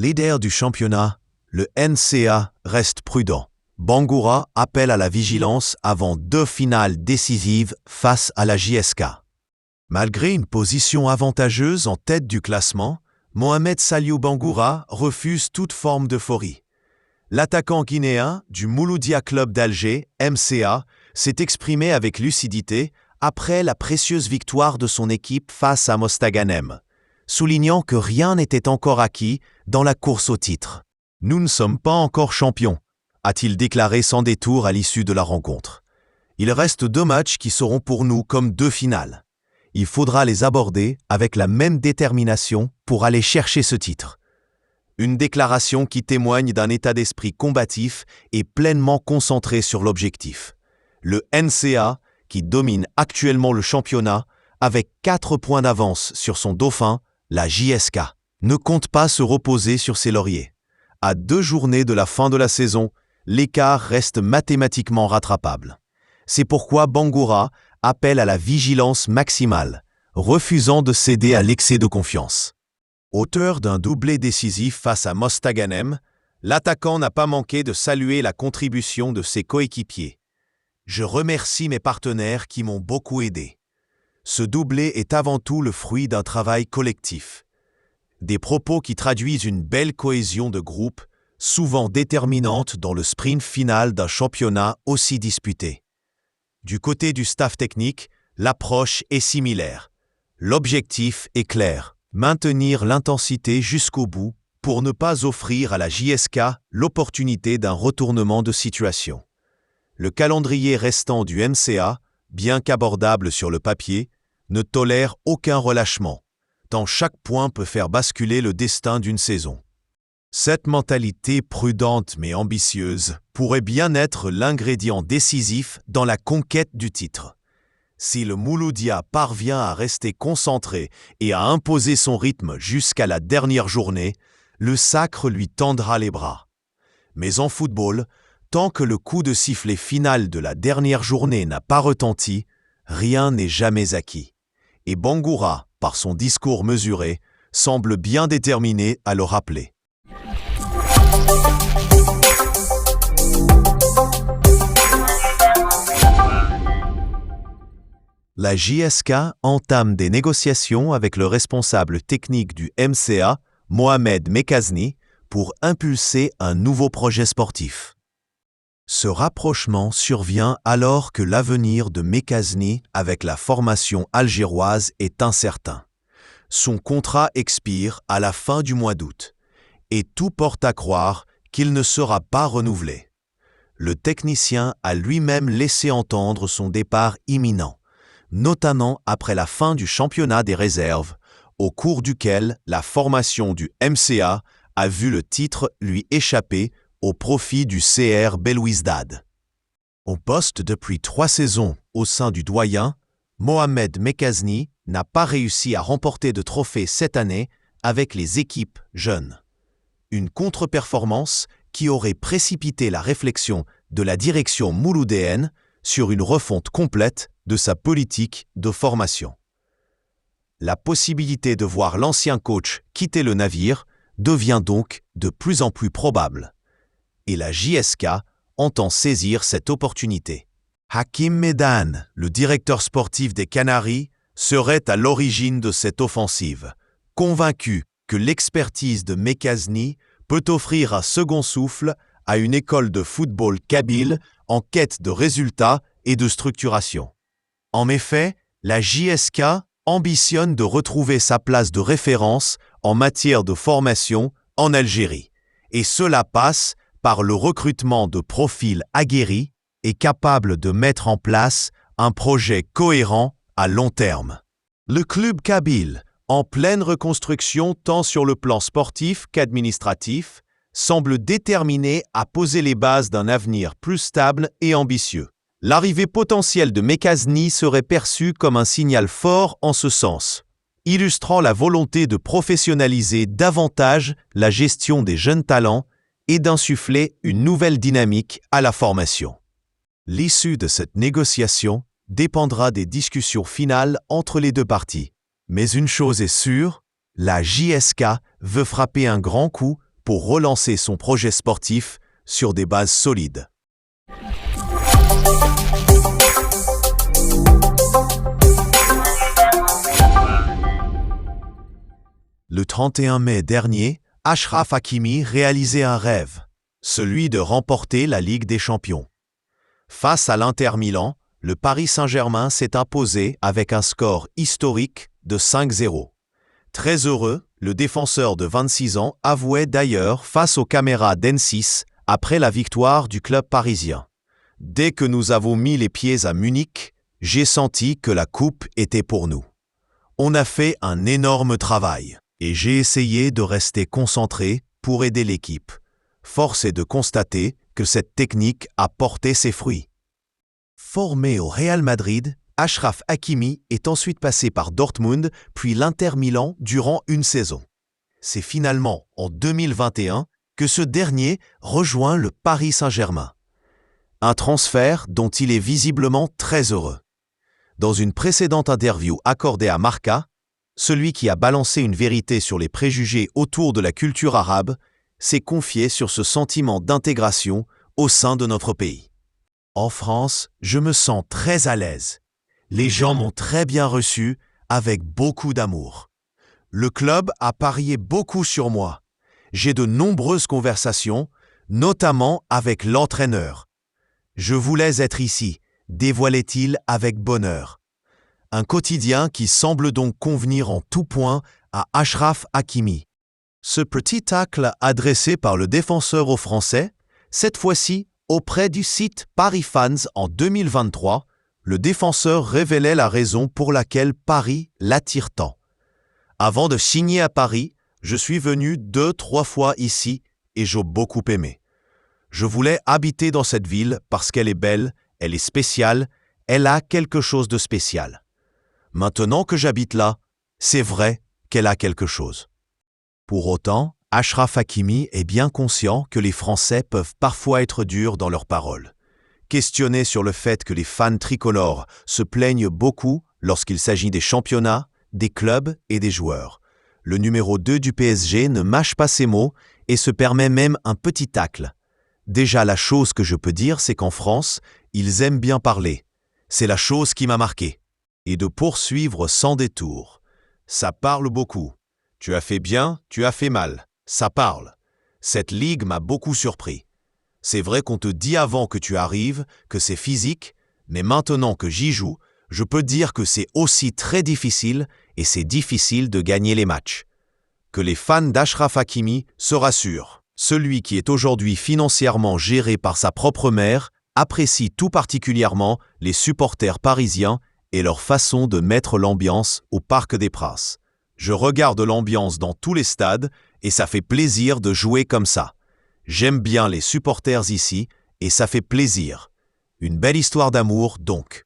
Leader du championnat, le NCA reste prudent. Bangoura appelle à la vigilance avant 2 finales décisives face à la JSK. Malgré une position avantageuse en tête du classement, Mohamed Saliou Bangoura refuse toute forme d'euphorie. L'attaquant guinéen du Mouloudia Club d'Alger, MCA, s'est exprimé avec lucidité après la précieuse victoire de son équipe face à Mostaganem, soulignant que rien n'était encore acquis dans la course au titre. « Nous ne sommes pas encore champions », a-t-il déclaré sans détour à l'issue de la rencontre. « Il reste 2 matchs qui seront pour nous comme 2 finales. Il faudra les aborder avec la même détermination pour aller chercher ce titre. » Une déclaration qui témoigne d'un état d'esprit combatif et pleinement concentré sur l'objectif. Le NCA, qui domine actuellement le championnat, avec 4 points d'avance sur son dauphin, la JSK, ne compte pas se reposer sur ses lauriers. À 2 journées de la fin de la saison, l'écart reste mathématiquement rattrapable. C'est pourquoi Bangoura appelle à la vigilance maximale, refusant de céder à l'excès de confiance. Auteur d'un doublé décisif face à Mostaganem, l'attaquant n'a pas manqué de saluer la contribution de ses coéquipiers. « Je remercie mes partenaires qui m'ont beaucoup aidé. Ce doublé est avant tout le fruit d'un travail collectif. » Des propos qui traduisent une belle cohésion de groupe, souvent déterminante dans le sprint final d'un championnat aussi disputé. Du côté du staff technique, l'approche est similaire. L'objectif est clair, maintenir l'intensité jusqu'au bout pour ne pas offrir à la JSK l'opportunité d'un retournement de situation. Le calendrier restant du MCA, bien qu'abordable sur le papier, ne tolère aucun relâchement, tant chaque point peut faire basculer le destin d'une saison. Cette mentalité prudente mais ambitieuse pourrait bien être l'ingrédient décisif dans la conquête du titre. Si le Mouloudia parvient à rester concentré et à imposer son rythme jusqu'à la dernière journée, le sacre lui tendra les bras. Mais en football, tant que le coup de sifflet final de la dernière journée n'a pas retenti, rien n'est jamais acquis. Et Bangoura, par son discours mesuré, semble bien déterminé à le rappeler. La JSK entame des négociations avec le responsable technique du MCA, Mohamed Mekazni, pour impulser un nouveau projet sportif. Ce rapprochement survient alors que l'avenir de Mekazni avec la formation algéroise est incertain. Son contrat expire à la fin du mois d'août, et tout porte à croire qu'il ne sera pas renouvelé. Le technicien a lui-même laissé entendre son départ imminent, notamment après la fin du championnat des réserves, au cours duquel la formation du MCA a vu le titre lui échapper au profit du CR Belouizdad. Au poste depuis 3 saisons au sein du doyen, Mohamed Mekazni n'a pas réussi à remporter de trophée cette année avec les équipes jeunes. Une contre-performance qui aurait précipité la réflexion de la direction mouloudéenne sur une refonte complète de sa politique de formation. La possibilité de voir l'ancien coach quitter le navire devient donc de plus en plus probable. Et la JSK entend saisir cette opportunité. Hakim Medan, le directeur sportif des Canaries, serait à l'origine de cette offensive, convaincu que l'expertise de Mekazni peut offrir un second souffle à une école de football kabyle en quête de résultats et de structuration. En effet, la JSK ambitionne de retrouver sa place de référence en matière de formation en Algérie, et cela passe par le recrutement de profils aguerris et capables de mettre en place un projet cohérent à long terme. Le club kabyle, en pleine reconstruction tant sur le plan sportif qu'administratif, semble déterminé à poser les bases d'un avenir plus stable et ambitieux. L'arrivée potentielle de Mekazni serait perçue comme un signal fort en ce sens, illustrant la volonté de professionnaliser davantage la gestion des jeunes talents et d'insuffler une nouvelle dynamique à la formation. L'issue de cette négociation dépendra des discussions finales entre les 2 parties. Mais une chose est sûre, la JSK veut frapper un grand coup pour relancer son projet sportif sur des bases solides. Le 31 mai dernier, Achraf Hakimi réalisait un rêve, celui de remporter la Ligue des Champions. Face à l'Inter Milan, le Paris Saint-Germain s'est imposé avec un score historique de 5-0. Très heureux, le défenseur de 26 ans avouait d'ailleurs face aux caméras d'N6 après la victoire du club parisien. « Dès que nous avons mis les pieds à Munich, j'ai senti que la coupe était pour nous. On a fait un énorme travail. Et j'ai essayé de rester concentré pour aider l'équipe. Force est de constater que cette technique a porté ses fruits. » Formé au Real Madrid, Achraf Hakimi est ensuite passé par Dortmund puis l'Inter Milan durant une saison. C'est finalement en 2021 que ce dernier rejoint le Paris Saint-Germain. Un transfert dont il est visiblement très heureux. Dans une précédente interview accordée à Marca, celui qui a balancé une vérité sur les préjugés autour de la culture arabe s'est confié sur ce sentiment d'intégration au sein de notre pays. En France, je me sens très à l'aise. Les gens m'ont très bien reçu, avec beaucoup d'amour. Le club a parié beaucoup sur moi. J'ai de nombreuses conversations, notamment avec l'entraîneur. Je voulais être ici, dévoilait-il avec bonheur. Un quotidien qui semble donc convenir en tout point à Achraf Hakimi. Ce petit tacle adressé par le défenseur aux Français, cette fois-ci auprès du site Paris Fans en 2023, le défenseur révélait la raison pour laquelle Paris l'attire tant. « Avant de signer à Paris, je suis venu 2-3 fois ici et j'ai beaucoup aimé. Je voulais habiter dans cette ville parce qu'elle est belle, elle est spéciale, elle a quelque chose de spécial. Maintenant que j'habite là, c'est vrai qu'elle a quelque chose. » Pour autant, Achraf Hakimi est bien conscient que les Français peuvent parfois être durs dans leurs paroles. Questionné sur le fait que les fans tricolores se plaignent beaucoup lorsqu'il s'agit des championnats, des clubs et des joueurs, le numéro 2 du PSG ne mâche pas ses mots et se permet même un petit tacle. « Déjà, la chose que je peux dire, c'est qu'en France, ils aiment bien parler. C'est la chose qui m'a marqué. » Et de poursuivre sans détour. « Ça parle beaucoup. Tu as fait bien, tu as fait mal. Ça parle. Cette ligue m'a beaucoup surpris. C'est vrai qu'on te dit avant que tu arrives que c'est physique, mais maintenant que j'y joue, je peux dire que c'est aussi très difficile et c'est difficile de gagner les matchs. » Que les fans d'Achraf Hakimi se rassurent. Celui qui est aujourd'hui financièrement géré par sa propre mère apprécie tout particulièrement les supporters parisiens et leur façon de mettre l'ambiance au Parc des Princes. « Je regarde l'ambiance dans tous les stades et ça fait plaisir de jouer comme ça. J'aime bien les supporters ici et ça fait plaisir. Une belle histoire d'amour donc. »